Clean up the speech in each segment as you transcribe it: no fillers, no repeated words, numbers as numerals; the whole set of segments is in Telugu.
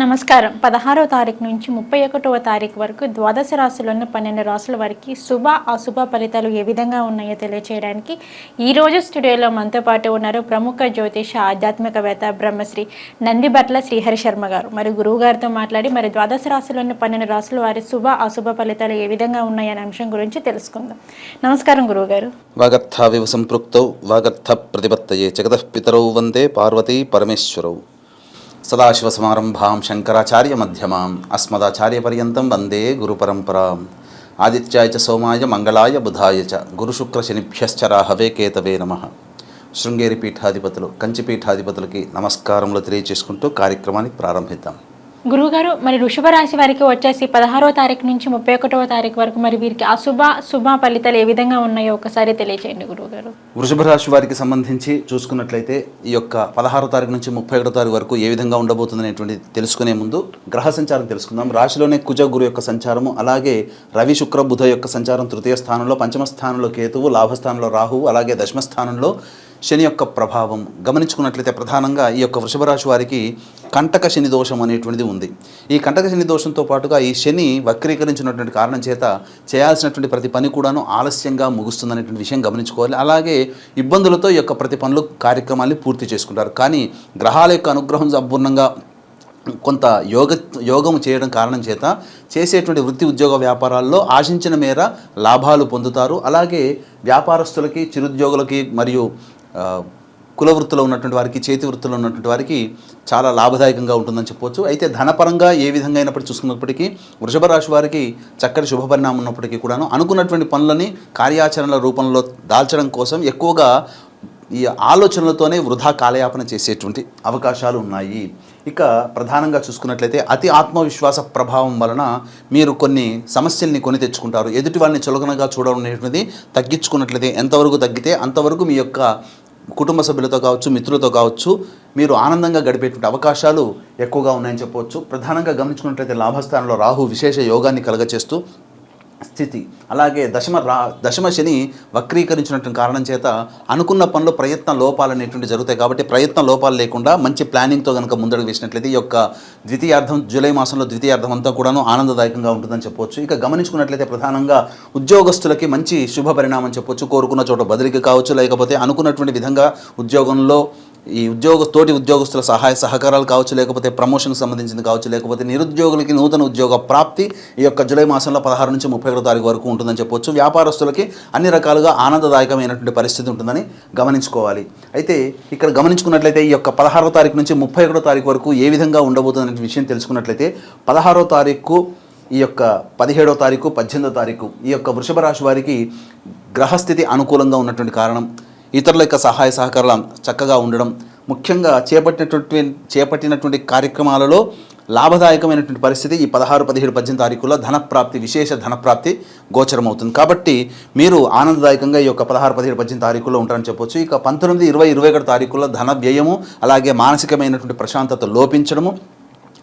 నమస్కారం. 16వ తారీఖు నుంచి 31వ తారీఖు వరకు ద్వాదశ రాశుల్లోని 12 రాశుల వారికి శుభ అశుభ ఫలితాలు ఏ విధంగా ఉన్నాయో తెలియచేయడానికి ఈరోజు స్టూడియోలో మనతో పాటు ఉన్నారు ప్రముఖ జ్యోతిష ఆధ్యాత్మికవేత్త బ్రహ్మశ్రీ నందిబట్ల శ్రీహరి శర్మ గారు. మరి గురువు గారితో మాట్లాడి మరి ద్వాదశ రాశుల్లోని 12 రాశుల వారి శుభ అశుభ ఫలితాలు ఏ విధంగా ఉన్నాయనే అంశం గురించి తెలుసుకుందాం. నమస్కారం గురువు గారు. వాగర్థావివ సంపృక్తౌ వాగర్థ ప్రతిపత్తయే జగతః పితరౌ వందే పార్వతీ పరమేశ్వరౌ. సదాశివసమారంభాం శంకరాచార్య మధ్యమాం అస్మదాచార్యపర్యంతం వందే గురుపరంపరాం. ఆదిత్యాయ చ సోమాయ మంగళాయ బుధాయ చ గురుశుక్రశనిభ్యశ్చ రాహవే కేతవే నమః. శృంగేరి పీఠాధిపతులు కంచి పీఠాధిపతులకి నమస్కారములు తెలియచేసుకుంటూ కార్యక్రమాన్ని ప్రారంభిద్దాం. గురువుగారు, మరి వృషభ రాశి వారికి వచ్చేసి 16వ తారీఖు నుంచి 31వ తారీఖు వరకు మరి వీరికి అశుభ శుభ ఫలితాలు ఏ విధంగా ఉన్నాయో ఒకసారి తెలియచేయండి గురువుగారు. వృషభ రాశి వారికి సంబంధించి చూసుకున్నట్లయితే ఈ యొక్క 16వ తారీఖు నుంచి 31వ తారీఖు వరకు ఏ విధంగా ఉండబోతుంది అనేటువంటి తెలుసుకునే ముందు గ్రహ సంచారం తెలుసుకుందాం. రాశిలోనే కుజ గురు యొక్క సంచారము, అలాగే రవి శుక్ర బుధ యొక్క సంచారం తృతీయ స్థానంలో, పంచమ స్థానంలో కేతువు, లాభస్థానంలో రాహువు, అలాగే దశమ స్థానంలో శని యొక్క ప్రభావం గమనించుకున్నట్లయితే ప్రధానంగా ఈ యొక్క వృషభ రాశి వారికి కంటక శని దోషం అనేటువంటిది ఉంది. ఈ కంటక శని దోషంతో పాటుగా ఈ శని వక్రీకరించినటువంటి కారణం చేత చేయాల్సినటువంటి ప్రతి పని కూడాను ఆలస్యంగా ముగుస్తుందనేటువంటి విషయం గమనించుకోవాలి. అలాగే ఇబ్బందులతో ఈ యొక్క ప్రతి పనులు కార్యక్రమాన్ని పూర్తి చేసుకుంటారు. కానీ గ్రహాల యొక్క అనుగ్రహం సంపూర్ణంగా కొంత యోగము చేయడం కారణం చేత చేసేటువంటి వృత్తి ఉద్యోగ వ్యాపారాల్లో ఆశించిన మేర లాభాలు పొందుతారు. అలాగే వ్యాపారస్తులకి, చిరుద్యోగులకి మరియు కుల వృత్తిలో ఉన్నటువంటి వారికి, చేతి వృత్తిలో ఉన్నటువంటి వారికి చాలా లాభదాయకంగా ఉంటుందని చెప్పవచ్చు. అయితే ధనపరంగా ఏ విధంగా అయినప్పటికీ చూసుకున్నప్పటికీ వృషభ రాశి వారికి చక్కటి శుభ పరిణామం ఉన్నప్పటికీ కూడాను అనుకున్నటువంటి పనులని కార్యాచరణల రూపంలో దాల్చడం కోసం ఎక్కువగా ఈ ఆలోచనలతోనే వృధా కాలయాపన చేసేటువంటి అవకాశాలు ఉన్నాయి. ఇక ప్రధానంగా చూసుకున్నట్లయితే అతి ఆత్మవిశ్వాస ప్రభావం వలన మీరు కొన్ని సమస్యల్ని కొని తెచ్చుకుంటారు. ఎదుటి వాళ్ళని చులకనగా చూడడం అనేటువంటిది తగ్గించుకున్నట్లయితే ఎంతవరకు తగ్గితే అంతవరకు మీ యొక్క కుటుంబ సభ్యులతో కావచ్చు, మిత్రులతో కావచ్చు, మీరు ఆనందంగా గడిపేటువంటి అవకాశాలు ఎక్కువగా ఉన్నాయని చెప్పవచ్చు. ప్రధానంగా గమనించుకున్నట్లయితే లాభస్థానంలో రాహు విశేష యోగాన్ని కలగచేస్తూ స్థితి, అలాగే దశమ శని వక్రీకరించినటువంటి కారణం చేత అనుకున్న పనులు ప్రయత్న లోపాలు అనేటువంటి జరుగుతాయి. కాబట్టి ప్రయత్న లోపాలు లేకుండా మంచి ప్లానింగ్తో కనుక ముందడుగు వేసినట్లయితే ఈ యొక్క ద్వితీయార్థం, జూలై మాసంలో ద్వితీయార్థం అంతా కూడాను ఆనందదాయకంగా ఉంటుందని చెప్పవచ్చు. ఇక గమనించుకున్నట్లయితే ప్రధానంగా ఉద్యోగస్తులకి మంచి శుభ పరిణామం చెప్పవచ్చు. కోరుకున్న చోట బదిలీకి కావచ్చు, లేకపోతే అనుకున్నటువంటి విధంగా ఉద్యోగంలో ఈ తోటి ఉద్యోగస్తుల సహాయ సహకారాలు కావచ్చు, లేకపోతే ప్రమోషన్కి సంబంధించింది కావచ్చు, లేకపోతే నిరుద్యోగులకి నూతన ఉద్యోగ ప్రాప్తి ఈ యొక్క జూలై మాసంలో 16 నుంచి 31 తారీఖు వరకు ఉంటుందని చెప్పవచ్చు. వ్యాపారస్తులకి అన్ని రకాలుగా ఆనందదాయకమైనటువంటి పరిస్థితి ఉంటుందని గమనించుకోవాలి. అయితే ఇక్కడ గమనించుకున్నట్లయితే ఈ యొక్క 16వ తారీఖు నుంచి 31 తారీఖు వరకు ఏ విధంగా ఉండబోతుందనే విషయం తెలుసుకున్నట్లయితే 16వ తారీఖు, ఈ యొక్క 17వ తారీఖు, 18వ తారీఖు ఈ యొక్క వృషభ రాశి వారికి గ్రహస్థితి అనుకూలంగా ఉన్నటువంటి కారణం, ఇతరుల యొక్క సహాయ సహకారాలు చక్కగా ఉండడం, ముఖ్యంగా చేపట్టినటువంటి కార్యక్రమాలలో లాభదాయకమైనటువంటి పరిస్థితి ఈ 16, 17, 18 తారీఖుల్లో ధనప్రాప్తి, విశేష ధనప్రాప్తి గోచరమవుతుంది. కాబట్టి మీరు ఆనందదాయకంగా ఈ యొక్క 16, 17, 18 తారీఖుల్లో ఉంటారని చెప్పొచ్చు. ఇక 19, 20, 21 తారీఖుల్లో ధన వ్యయము, అలాగే మానసికమైనటువంటి ప్రశాంతత లోపించడము,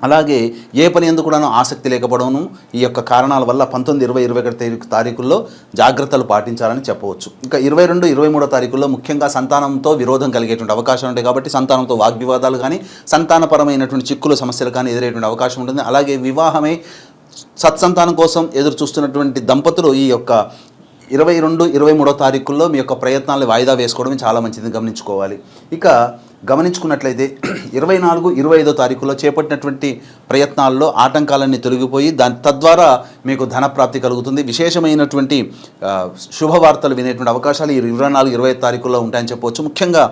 అలాగే ఏ పని ఎందుకు కూడాను ఆసక్తి లేకపోవడము, ఈ యొక్క కారణాల వల్ల 19, 20, 21 తారీఖుల్లో జాగ్రత్తలు పాటించాలని చెప్పవచ్చు. ఇంకా 22, 23 తారీఖుల్లో ముఖ్యంగా సంతానంతో విరోధం కలిగేటువంటి అవకాశం ఉంటాయి. కాబట్టి సంతానంతో వాగ్వివాదాలు కానీ, సంతానపరమైనటువంటి చిక్కులు సమస్యలు కానీ ఎదురయ్యేటువంటి అవకాశం ఉంటుంది. అలాగే వివాహమై సత్సంతానం కోసం ఎదురు చూస్తున్నటువంటి దంపతులు ఈ యొక్క 22, 23 తారీఖుల్లో మీ యొక్క ప్రయత్నాలను వాయిదా వేసుకోవడం చాలా మంచిది గమనించుకోవాలి. ఇక గమనించుకున్నట్లయితే 24, 25 తారీఖుల్లో చేపట్టినటువంటి ప్రయత్నాల్లో ఆటంకాలన్నీ తొలగిపోయి తద్వారా మీకు ధనప్రాప్తి కలుగుతుంది. విశేషమైనటువంటి శుభవార్తలు వినేటువంటి అవకాశాలు ఈ 24, 25 తారీఖుల్లో ఉంటాయని చెప్పవచ్చు. ముఖ్యంగా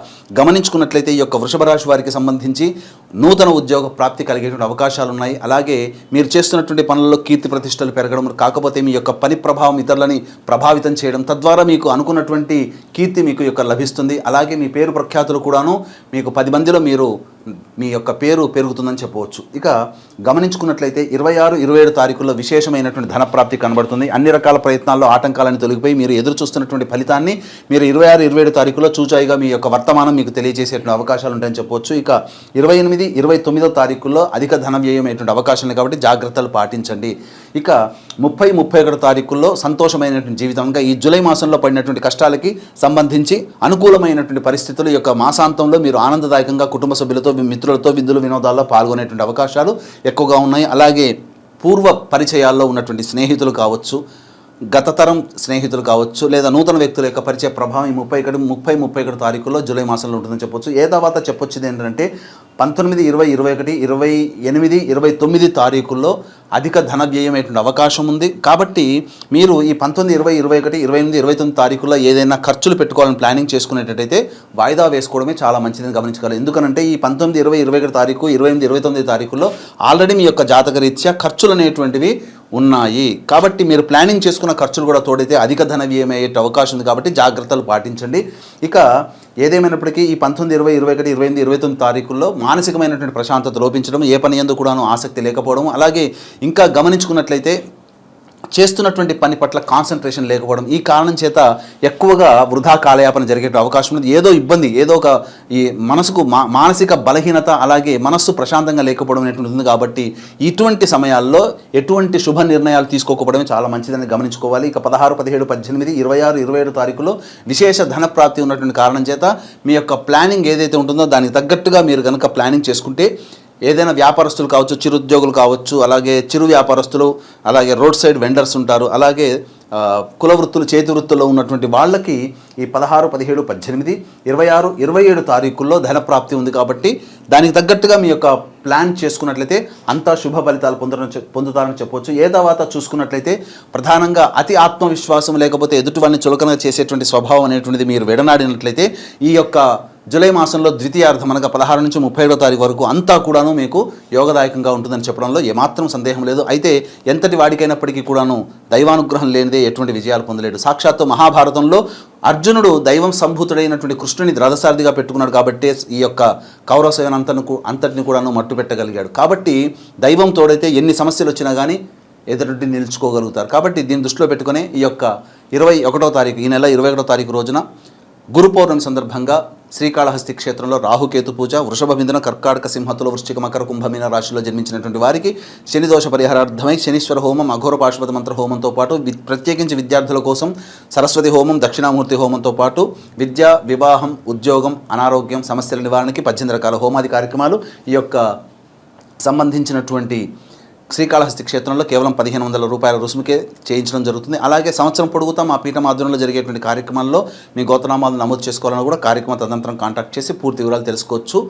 గమనించుకున్నట్లయితే ఈ యొక్క వృషభ రాశి వారికి సంబంధించి నూతన ఉద్యోగ ప్రాప్తి కలిగేటువంటి అవకాశాలు ఉన్నాయి. అలాగే మీరు చేస్తున్నటువంటి పనుల్లో కీర్తి ప్రతిష్టలు పెరగడం, కాకపోతే మీ యొక్క పని ప్రభావం ఇతరులని ప్రభావితం చేయడం, తద్వారా మీకు అనుకున్నటువంటి కీర్తి మీకు యొక్క లభిస్తుంది. అలాగే మీ పేరు ప్రఖ్యాతులు కూడాను మీకు 10 మందిలో మీ యొక్క పేరు పెరుగుతుందని చెప్పవచ్చు. ఇక గమనించుకున్నట్లయితే 26, 27 తారీఖుల్లో విశేషమైనటువంటి ధనప్రాప్తి కనబడుతుంది. అన్ని రకాల ప్రయత్నాల్లో ఆటంకాలను తొలగిపోయి మీరు ఎదురు చూస్తున్నటువంటి ఫలితాన్ని మీరు 26, 27 తారీఖులో చూచాయిగా మీ యొక్క వర్తమానం మీకు తెలియజేసేటువంటి అవకాశాలు ఉంటాయని చెప్పవచ్చు. ఇక 28, 29 తారీఖుల్లో అధిక ధన వ్యయమైనటువంటి అవకాశాలు కాబట్టి జాగ్రత్తలు పాటించండి. ఇక 30, 31 తారీఖుల్లో సంతోషమైనటువంటి జీవితంగా ఈ జూలై మాసంలో పడినటువంటి కష్టాలకి సంబంధించి అనుకూలమైనటువంటి పరిస్థితులు యొక్క మాసాంతంలో మీరు ఆనందదాయకంగా కుటుంబ సభ్యులతో మిత్రులతో విందులు వినోదాల్లో పాల్గొనేటువంటి అవకాశాలు ఎక్కువగా ఉన్నాయి. అలాగే పూర్వ పరిచయాల్లో ఉన్నటువంటి స్నేహితులు కావచ్చు, గత తరం స్నేహితులు కావచ్చు, లేదా నూతన వ్యక్తుల యొక్క పరిచయ ప్రభావం ఈ 31 తారీఖుల్లో జూలై మాసంలో ఉంటుందని చెప్పొచ్చు. ఏ తర్వాత చెప్పొచ్చేది ఏంటంటే 19, 20, 21, 28, 29 తారీఖుల్లో అధిక ధన వ్యయమైనటువంటి అవకాశం ఉంది. కాబట్టి మీరు ఈ 19, 20, 21, 28, 29 తారీఖుల్లో ఏదైనా ఖర్చులు పెట్టుకోవాలని ప్లానింగ్ చేసుకునేటట్టయితే వాయిదా వేసుకోవడమే చాలా మంచిదని గమనించగలరు. ఎందుకంటే ఈ 19, 20, 21 తారీఖు, 28, 29 తారీఖుల్లో ఆల్రెడీ మీ యొక్క జాతక రీత్యా ఖర్చులు అనేటువంటివి ఉన్నాయి. కాబట్టి మీరు ప్లానింగ్ చేసుకున్న ఖర్చులు కూడా తోడైతే అధిక ధన వ్యయం అయ్యే అవకాశం ఉంది. కాబట్టి జాగ్రత్తలు పాటించండి. ఇక ఏదేమైనప్పటికీ ఈ 19, 20, 21, 28, 29 తారీఖుల్లో మానసికమైనటువంటి ప్రశాంతత లోపించడం, ఏ పని యందు కూడాను ఆసక్తి లేకపోవడం, అలాగే ఇంకా గమనించుకున్నట్లయితే చేస్తున్నటువంటి పని పట్ల కాన్సన్ట్రేషన్ లేకపోవడం, ఈ కారణం చేత ఎక్కువగా వృధా కాలయాపన జరిగే అవకాశం ఉంది. ఏదో ఇబ్బంది, ఏదో ఒక ఈ మనసుకు మానసిక బలహీనత, అలాగే మనస్సు ప్రశాంతంగా లేకపోవడం అనేటువంటి ఉంది. కాబట్టి ఇటువంటి సమయాల్లో ఎటువంటి శుభ నిర్ణయాలు తీసుకోకపోవడమే చాలా మంచిదని గమనించుకోవాలి. ఇక 16, 17, 18, 26, 27 తారీఖులో విశేష ధన ప్రాప్తి ఉన్నటువంటి కారణం చేత మీ యొక్క ప్లానింగ్ ఏదైతే ఉంటుందో దానికి తగ్గట్టుగా మీరు కనుక ప్లానింగ్ చేసుకుంటే ఏదైనా వ్యాపారస్తులు కావచ్చు, చిరుద్యోగులు కావచ్చు, అలాగే చిరు వ్యాపారస్తులు, అలాగే రోడ్ సైడ్ వెండర్స్ ఉంటారు, అలాగే కుల వృత్తులు, చేతి వృత్తుల్లో ఉన్నటువంటి వాళ్ళకి ఈ 16, 17, 18, 26, 27 తారీఖుల్లో ధన ప్రాప్తి ఉంది. కాబట్టి దానికి తగ్గట్టుగా మీ యొక్క ప్లాన్ చేసుకున్నట్లయితే అంతా శుభ ఫలితాలు పొందుతారని చెప్పవచ్చు. ఏ తర్వాత చూసుకున్నట్లయితే ప్రధానంగా అతి ఆత్మవిశ్వాసం లేకపోతే ఎదుటివాడిని చులకనగా చేసేటువంటి స్వభావం అనేటువంటిది మీరు విడనాడినట్లయితే ఈ యొక్క జూలై మాసంలో ద్వితీయార్థం అనగా 16 నుంచి 31 తారీఖు వరకు అంతా కూడాను మీకు యోగదాయకంగా ఉంటుందని చెప్పడంలో ఏమాత్రం సందేహం లేదు. అయితే ఎంతటి వాడికైనప్పటికీ కూడాను దైవానుగ్రహం లేనిదే ఎటువంటి విజయాలు పొందలేడు. సాక్షాత్తు మహాభారతంలో అర్జునుడు దైవం సంభూతుడైనటువంటి కృష్ణుని రథసారథిగా పెట్టుకున్నాడు. కాబట్టి ఈ యొక్క కౌరవ సేన అంతటిని కూడాను మట్టు పెట్టగలిగాడు. కాబట్టి దైవం తోడైతే ఎన్ని సమస్యలు వచ్చినా కానీ ఎదుటి నిలుచుకోగలుగుతారు. కాబట్టి దీన్ని దృష్టిలో పెట్టుకునే ఈ యొక్క 21వ తారీఖు, ఈ నెల 21వ తారీఖు రోజున గురు పౌర్ణమి సందర్భంగా శ్రీకాళహస్తి క్షేత్రంలో రాహుకేతు పూజ, వృషభ మిథున, కర్కాటక, సింహతుల, వృశ్చిక, మకర, కుంభమీన రాశిలో జన్మించినటువంటి వారికి శని దోష పరిహారార్థమై శనీశ్వర హోమం, అఘోర పాశుపత మంత్ర హోమంతో పాటు ప్రత్యేకించి విద్యార్థుల కోసం సరస్వతి హోమం, దక్షిణామూర్తి హోమంతో పాటు విద్య, వివాహం, ఉద్యోగం, అనారోగ్యం సమస్యల నివారణకి 18 రకాల హోమాది కార్యక్రమాలు ఈ యొక్క సంబంధించినటువంటి శ్రీకాళహస్తి క్షేత్రంలో కేవలం 1500 రూపాయల రుసుముకే చేయించడం జరుగుతుంది. అలాగే సంవత్సరం పొడుగుతా మా పీఠం ఆధ్వర్యంలో జరిగేటువంటి కార్యక్రమాల్లో మీ గోత్రనామాలు నమోదు చేసుకోవాలని కూడా కార్యక్రమ తదనంతరం కాంటాక్ట్ చేసి పూర్తి వివరాలు తెలుసుకోవచ్చు.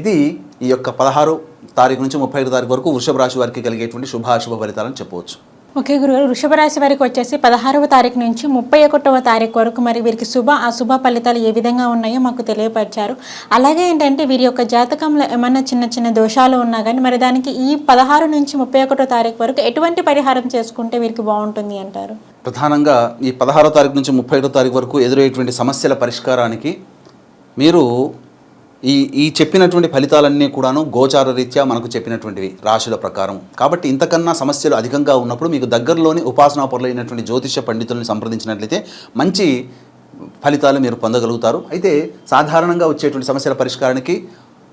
ఇది ఈ యొక్క 16 తారీఖు నుంచి 31 తారీఖు వరకు వృషభ రాశి వారికి కలిగేటువంటి శుభాశుభ ఫలితాలని చెప్పవచ్చు. ఓకే గురుగారు, వృషభ రాశి వారికి వచ్చేసి 16వ తారీఖు నుంచి 31వ తారీఖు వరకు మరి వీరికి శుభ అశుభ ఫలితాలు ఏ విధంగా ఉన్నాయో మాకు తెలియపరిచారు. అలాగే ఏంటంటే వీరి యొక్క జాతకంలో ఏమైనా చిన్న చిన్న దోషాలు ఉన్నా కానీ మరి దానికి ఈ 16 నుంచి 31వ తారీఖు వరకు ఎటువంటి పరిహారం చేసుకుంటే వీరికి బాగుంటుంది అంటారు? ప్రధానంగా ఈ 16వ తారీఖు నుంచి 31వ తారీఖు వరకు ఎదురయ్యేటువంటి సమస్యల పరిష్కారానికి మీరు ఈ చెప్పినటువంటి ఫలితాలన్నీ కూడాను గోచార రీత్యా మనకు చెప్పినటువంటివి రాశుల ప్రకారం. కాబట్టి ఇంతకన్నా సమస్యలు అధికంగా ఉన్నప్పుడు మీకు దగ్గరలోని ఉపాసనాపరులైనటువంటి జ్యోతిష పండితులను సంప్రదించినట్లయితే మంచి ఫలితాలు మీరు పొందగలుగుతారు. అయితే సాధారణంగా వచ్చేటువంటి సమస్యల పరిష్కారానికి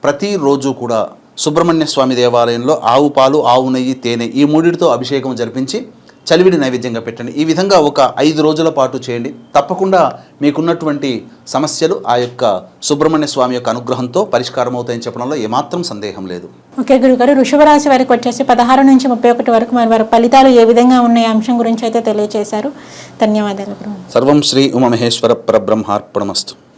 ప్రతిరోజు కూడా సుబ్రహ్మణ్య స్వామి దేవాలయంలో ఆవు పాలు, ఆవు నెయ్యి, తేనె ఈ మూడిటితో అభిషేకం జరిపించి చలివిడి నైవేద్యంగా పెట్టండి. ఈ విధంగా ఒక 5 రోజుల పాటు చేయండి. తప్పకుండా మీకున్నటువంటి సమస్యలు ఆ యొక్క సుబ్రహ్మణ్య స్వామి యొక్క అనుగ్రహంతో పరిష్కారం అవుతాయని చెప్పడంలో ఏమాత్రం సందేహం లేదు. ఓకే గురుగారు, వృషభ రాశి వారికి వచ్చేసి 16 నుంచి 31 వరకు మరి వారి ఫలితాలు ఏ విధంగా ఉన్నాయి అంశం గురించి అయితే తెలియజేశారు. ధన్యవాదాలు. సర్వం శ్రీ ఉమామహేశ్వర పరబ్రహ్మార్పణమస్తు.